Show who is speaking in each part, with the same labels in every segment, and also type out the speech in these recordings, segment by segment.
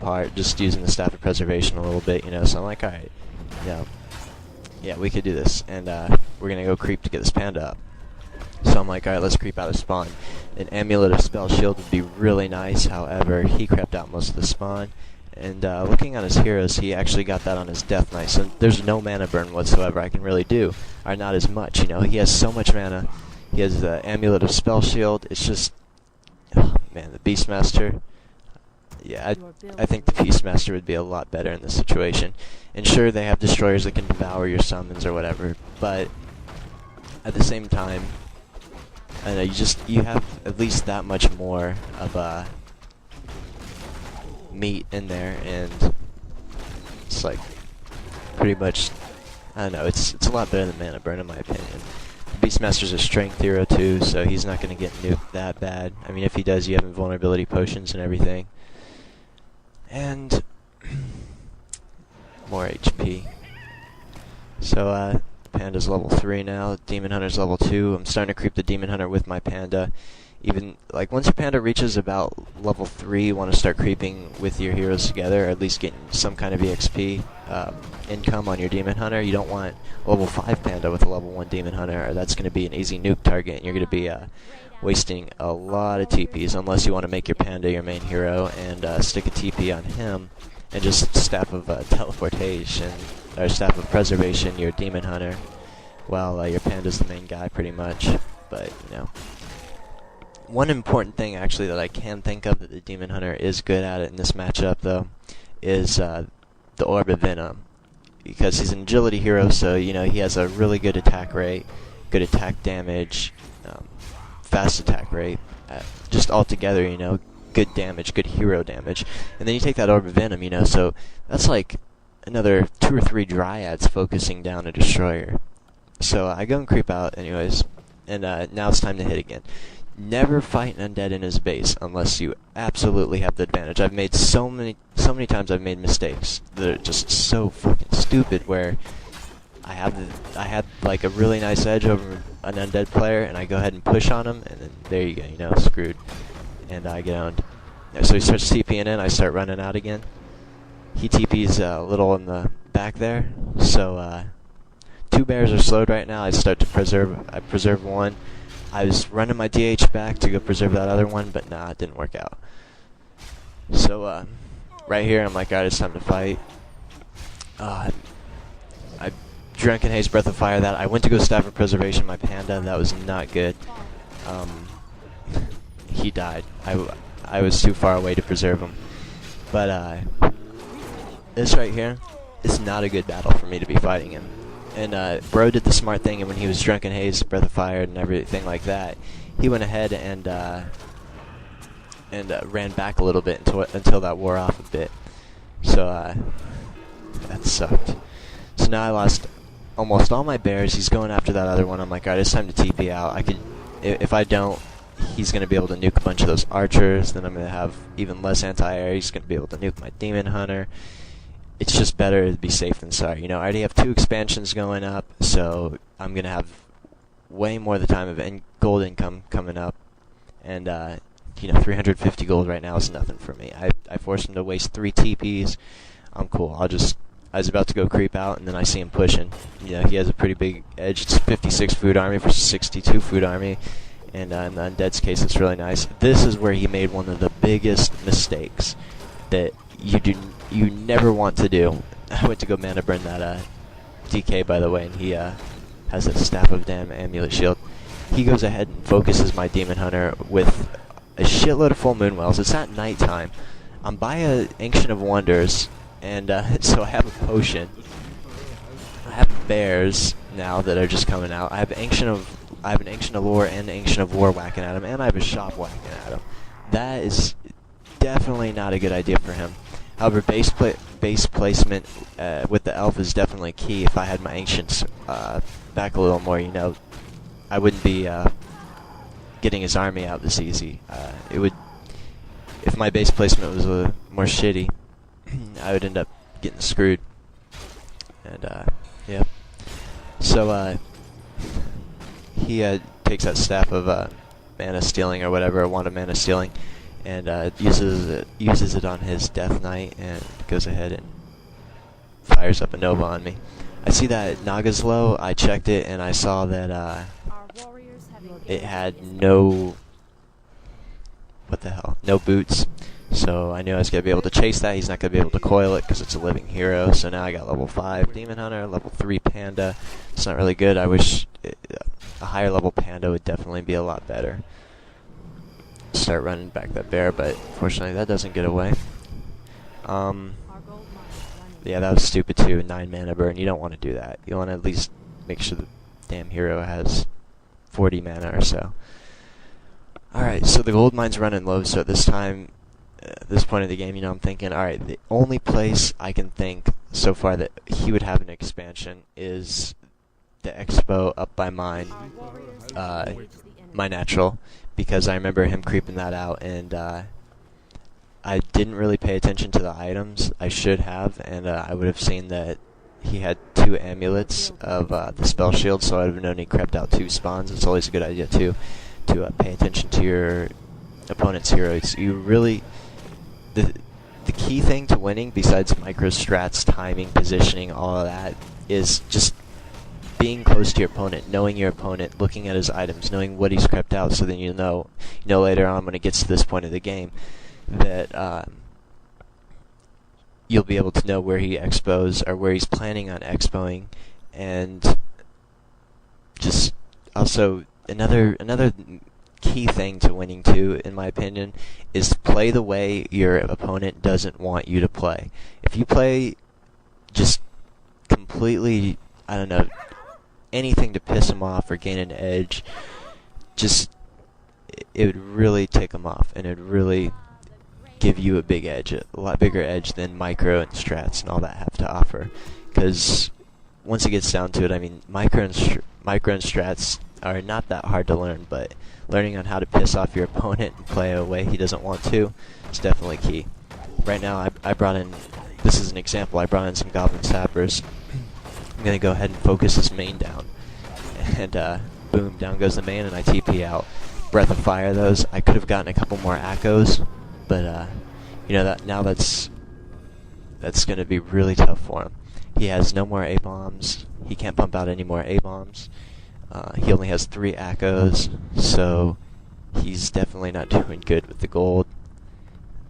Speaker 1: apart, just using the Staff of Preservation a little bit, you know, so I'm like, alright, you know, yeah, we could do this, and we're gonna go creep to get this panda up. So I'm like, alright, let's creep out of spawn. An Amulet of Spell Shield would be really nice, however, he crept out most of the spawn. And looking on his heroes, he actually got that on his Death Knight, so there's no mana burn whatsoever I can really do. Or not as much, you know, he has so much mana. He has the Amulet of Spell Shield, it's just, oh, man, the Beastmaster. Yeah, I think the Beastmaster would be a lot better in this situation. And sure, they have destroyers that can devour your summons or whatever, but at the same time, I don't know, you have at least that much more of meat in there, and it's like pretty much, I don't know, it's a lot better than Mana Burn in my opinion. Beastmaster's a strength hero too, so he's not going to get nuked that bad. I mean, if he does, you have invulnerability potions and everything. And more HP. So, Panda's level 3 now, Demon Hunter's level 2. I'm starting to creep the Demon Hunter with my Panda. Even, like, once your Panda reaches about level 3, you want to start creeping with your heroes together, or at least getting some kind of EXP income on your Demon Hunter. You don't want a level 5 Panda with a level 1 Demon Hunter, or that's going to be an easy nuke target, and you're going to be wasting a lot of TPs, unless you want to make your Panda your main hero and stick a TP on him, and just Staff of Teleportation, or Staff of Preservation your Demon Hunter, while your Panda's the main guy pretty much. But, you know, one important thing actually that I can think of that the Demon Hunter is good at in this matchup though is the Orb of Venom, because he's an agility hero, so you know he has a really good attack rate, good attack damage, fast attack rate, just altogether, you know, good damage, good hero damage. And then you take that Orb of Venom, you know, so that's like another 2 or 3 Dryads focusing down a destroyer. So I go and creep out anyways, and now it's time to hit again. Never fight an Undead in his base unless you absolutely have the advantage. I've made so many times I've made mistakes that are just so fucking stupid, where I had like a really nice edge over an Undead player, and I go ahead and push on him, and then there you go, you know, screwed, and I get owned. So he starts TPing in, I start running out again. He TP's a little in the back there, so 2 bears are slowed right now. I preserve one. I was running my DH back to go preserve that other one, but nah, it didn't work out. So, right here, I'm like, alright, it's time to fight. I Drunken Haze, Breath of Fire that. I went to go Staff of Preservation my Panda. That was not good. He died. I was too far away to preserve him. But, this right here is not a good battle for me to be fighting him. And Bro did the smart thing, and when he was Drunken Haze, Breath of Fire, and everything like that, he went ahead and ran back a little bit until that wore off a bit. So that sucked. So now I lost almost all my bears. He's going after that other one. I'm like, alright, it's time to TP out. If I don't, he's going to be able to nuke a bunch of those archers. Then I'm going to have even less anti-air. He's going to be able to nuke my Demon Hunter. It's just better to be safe than sorry. You know, I already have 2 expansions going up, so I'm going to have way more of the time of gold income coming up. And, you know, 350 gold right now is nothing for me. I forced him to waste 3 TPs. I'm cool. I was about to go creep out, and then I see him pushing. You know, he has a pretty big edge. It's 56 food army versus 62 food army. And in the Undead's case, it's really nice. This is where he made one of the biggest mistakes that you never want to do. I went to go mana burn that DK, by the way, and he has a Staff of Damn Amulet Shield. He goes ahead and focuses my Demon Hunter with a shitload of full moon wells. It's at nighttime. I'm by a Ancient of Wonders, and so I have a potion. I have bears now that are just coming out. I have an Ancient of Lore and Ancient of War whacking at him, and I have a shop whacking at him. That is definitely not a good idea for him. However, base placement with the elf is definitely key. If I had my ancients back a little more, you know, I wouldn't be getting his army out this easy. It would, if my base placement was more shitty, I would end up getting screwed. And yeah. So he takes that Staff of mana stealing or whatever, a wand of mana stealing, and uses it on his Death Knight and goes ahead and fires up a Nova on me. I see that Naga's low. I checked it and I saw that it had no, what the hell, no boots. So I knew I was going to be able to chase that. He's not going to be able to coil it because it's a living hero. So now I got level 5 Demon Hunter, level 3 Panda. It's not really good. I wish a higher level Panda would definitely be a lot better. Start running back that bear, but fortunately that doesn't get away. Yeah, that was stupid too. 9 mana burn. You don't want to do that. You want to at least make sure the damn hero has 40 mana or so. Alright, so the gold mine's running low, so at this time, at this point of the game, I'm thinking, alright, the only place I can think so far that he would have an expansion is the expo up by mine, my natural, because I remember him creeping that out, and I didn't really pay attention to the items. I should have, and I would have seen that he had 2 amulets of the spell shield, so I would have known he crept out 2 spawns. It's always a good idea too to pay attention to your opponent's heroes. You really, the key thing to winning, besides micro strats, timing, positioning, all of that, is just being close to your opponent, knowing your opponent, looking at his items, knowing what he's crept out, so then you know later on when it gets to this point of the game that you'll be able to know where he expos or where he's planning on expoing. And just also another key thing to winning too, in my opinion, is to play the way your opponent doesn't want you to play. If you play just completely, I don't know, anything to piss him off or gain an edge, it would really tick him off, and it would really give you a big edge, a lot bigger edge than micro and strats and all that have to offer. Because once it gets down to it, I mean, micro and strats are not that hard to learn, but learning on how to piss off your opponent and play a way he doesn't want to is definitely key. Right now, I brought in, this is an example, I brought in some Goblin Sappers. I'm going to go ahead and focus this main down. And boom, down goes the main, and I TP out. Breath of Fire those. I could have gotten a couple more Echoes, but that's going to be really tough for him. He has no more A-bombs. He can't pump out any more A-bombs. He only has 3 Echoes, so he's definitely not doing good with the gold.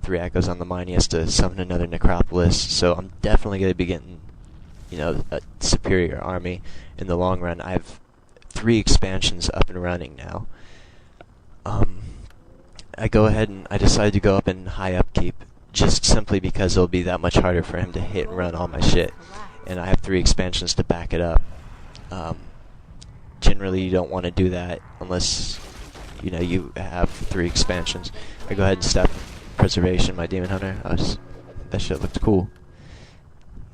Speaker 1: 3 Echoes on the mine. He has to summon another Necropolis, so I'm definitely going to be getting, a superior army in the long run. I have 3 expansions up and running now. I go ahead and I decide to go up in high upkeep, just simply because it'll be that much harder for him to hit and run all my shit. And I have 3 expansions to back it up. Generally, you don't want to do that unless, you have 3 expansions. I go ahead and step Preservation, my Demon Hunter. That shit looked cool.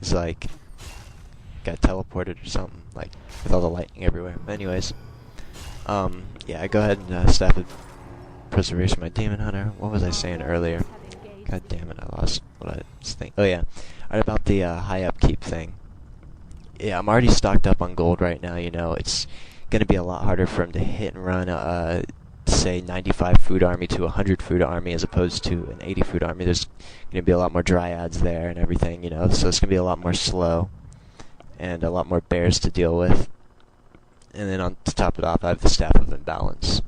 Speaker 1: It's like, got teleported or something, like, with all the lightning everywhere. But anyways, yeah, I go ahead and staff it. Preservation, my Demon Hunter. What was I saying earlier? God damn it, I lost what I was thinking. Oh yeah, alright, about the high upkeep thing. Yeah, I'm already stocked up on gold right now. It's gonna be a lot harder for him to hit and run say 95 food army to 100 food army as opposed to an 80 food army. There's gonna be a lot more dryads there and everything, so it's gonna be a lot more slow and a lot more bears to deal with. And then to top it off, I have the Staff of Imbalance.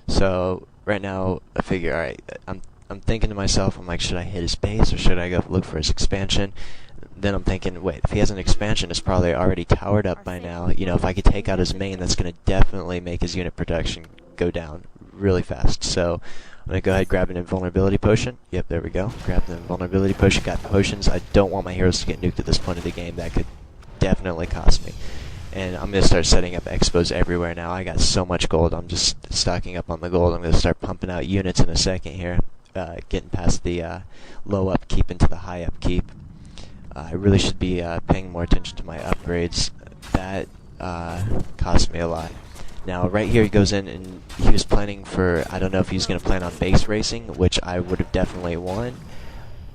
Speaker 1: So right now, I figure, alright, I'm thinking to myself, I'm like, should I hit his base or should I go look for his expansion? Then I'm thinking, wait, if he has an expansion, it's probably already towered up by now. If I could take out his main, that's going to definitely make his unit production go down really fast. So I'm going to go ahead and grab an invulnerability potion. Yep, there we go. Grab the invulnerability potion. Got potions. I don't want my heroes to get nuked at this point of the game. That could definitely cost me. And I'm going to start setting up expos everywhere now. I got so much gold. I'm just stocking up on the gold. I'm going to start pumping out units in a second here. Getting past the low upkeep into the high upkeep. I really should be paying more attention to my upgrades. That cost me a lot. Now, right here he goes in and he was planning for, I don't know if he was going to plan on base racing, which I would have definitely won,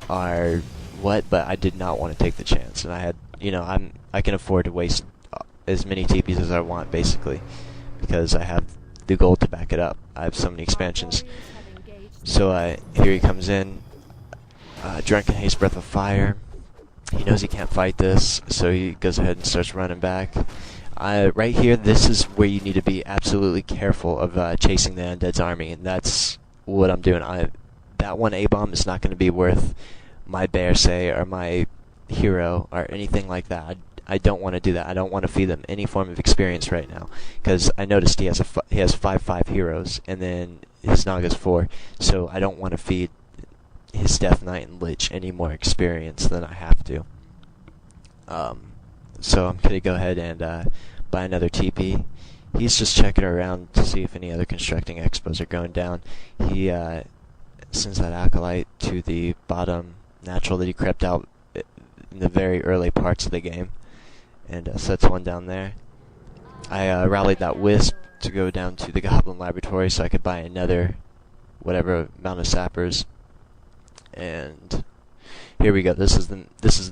Speaker 1: or what, but I did not want to take the chance. And I had, I can afford to waste as many TPs as I want, basically, because I have the gold to back it up. I have so many expansions. So here he comes in, drunken haste breath of fire. He knows he can't fight this, so he goes ahead and starts running back. Right here, this is where you need to be absolutely careful of chasing the Undead's army, and that's what I'm doing. That one A-bomb is not going to be worth my bear, say, or my hero, or anything like that. I don't want to do that. I don't want to feed them any form of experience right now, because I noticed he has 5/5 heroes, and then his Naga's 4, so I don't want to feed his Death Knight and Lich any more experience than I have to. So I'm gonna go ahead and buy another TP. He's just checking around to see if any other constructing expos are going down. He sends that acolyte to the bottom natural that he crept out in the very early parts of the game, and sets one down there. I rallied that wisp to go down to the Goblin Laboratory so I could buy another whatever amount of sappers. And here we go. This is the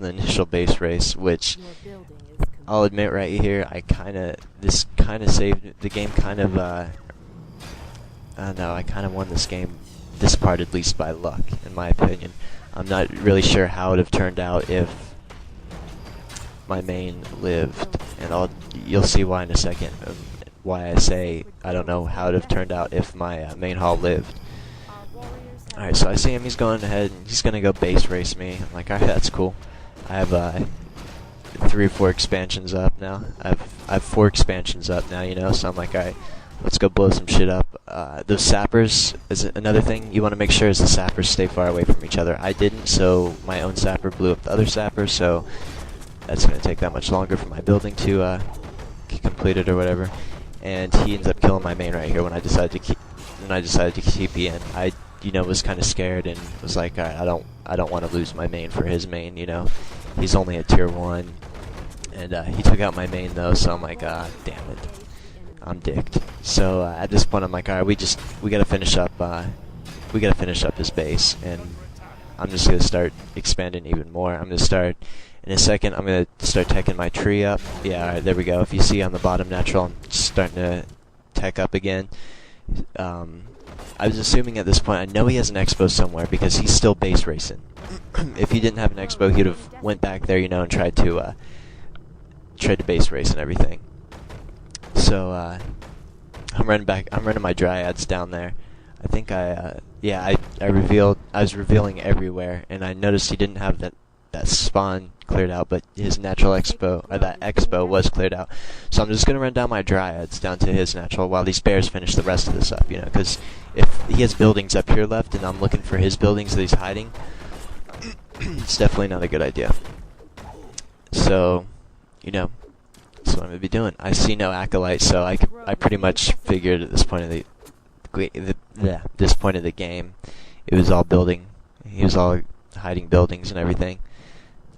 Speaker 1: initial base race, which I'll admit right here, this kind of saved the game. I don't know. I kind of won this game, this part at least, by luck, in my opinion. I'm not really sure how it would have turned out if my main lived, and you'll see why in a second. Why I say I don't know how it would have turned out if my main hall lived. Alright, so I see him, he's going ahead, and he's going to go base race me. I'm like, alright, that's cool. I have 3 or 4 expansions up now. I have 4 expansions up now, you know, so I'm like, alright, let's go blow some shit up. Those sappers is another thing you want to make sure is the sappers stay far away from each other. I didn't, so my own sapper blew up the other sapper, so that's going to take that much longer for my building to get completed or whatever. And he ends up killing my main right here when I decided to keep in. I was kind of scared and was like, alright, I don't want to lose my main for his main, you know. He's only at tier 1, and he took out my main though, so I'm like, damn it, I'm dicked. So at this point, I'm like, alright, we gotta finish up his base, and I'm just gonna start expanding even more. I'm gonna start in a second. I'm gonna start teching my tree up. Yeah, alright, there we go. If you see on the bottom natural, I'm starting to tech up again. I was assuming at this point, I know he has an expo somewhere because he's still base racing. If he didn't have an expo, he'd have went back there, you know, and tried to base race and everything. So I'm running my dryads down there. I think I was revealing everywhere, and I noticed he didn't have that spawn cleared out, but his natural expo, or that expo, was cleared out. So I'm just gonna run down my dryads down to his natural while these bears finish the rest of this up, you know, because if he has buildings up here left and I'm looking for his buildings that he's hiding, it's definitely not a good idea. So, you know, that's what I'm gonna be doing. I see no acolyte, so I pretty much figured at this point of the game, it was all building. He was all hiding buildings and everything.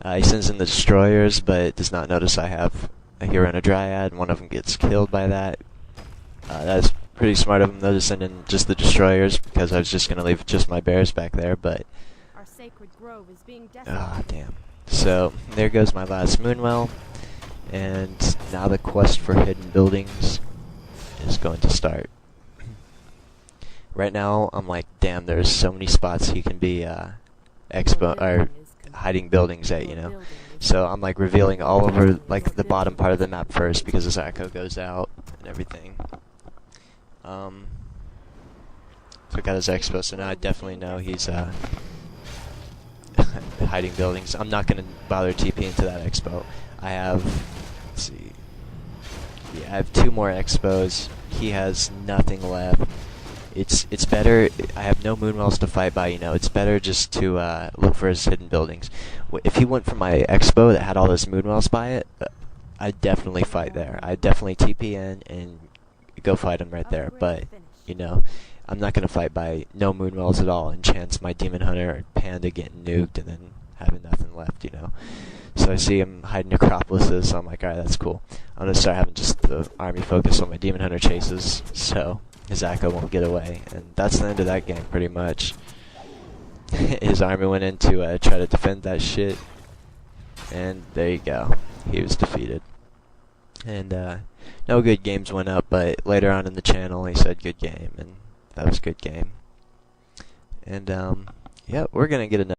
Speaker 1: He sends in the destroyers, but does not notice I have a hero and a dryad, and one of them gets killed by that. That's pretty smart of him, though, to send in just the destroyers, because I was just going to leave just my bears back there, but... Ah, damn. So, there goes my last Moonwell, and now the quest for hidden buildings is going to start. Right now, I'm like, damn, there's so many spots he can be, hiding buildings at, you know. So I'm like revealing all over like the bottom part of the map first because his echo goes out and everything. Took out his expo, so now I definitely know he's hiding buildings. I'm not gonna bother TPing to that expo. I have, let's see, yeah, I have 2 more expos. He has nothing left. It's better. I have no Moonwells to fight by, you know. It's better just to look for his hidden buildings. If he went for my expo that had all those Moonwells by it, I'd definitely fight there. I'd definitely TP in and go fight him right there. But, you know, I'm not going to fight by no Moonwells at all and chance my Demon Hunter or Panda getting nuked and then having nothing left, you know. So I see him hiding Necropolises, so I'm like, alright, that's cool. I'm going to start having just the army focus on my Demon Hunter chases, so his Echo won't get away. And that's the end of that game, pretty much. His army went in to try to defend that shit, and there you go. He was defeated. And no good games went up, but later on in the channel he said good game, and that was good game. And yeah, we're gonna get another.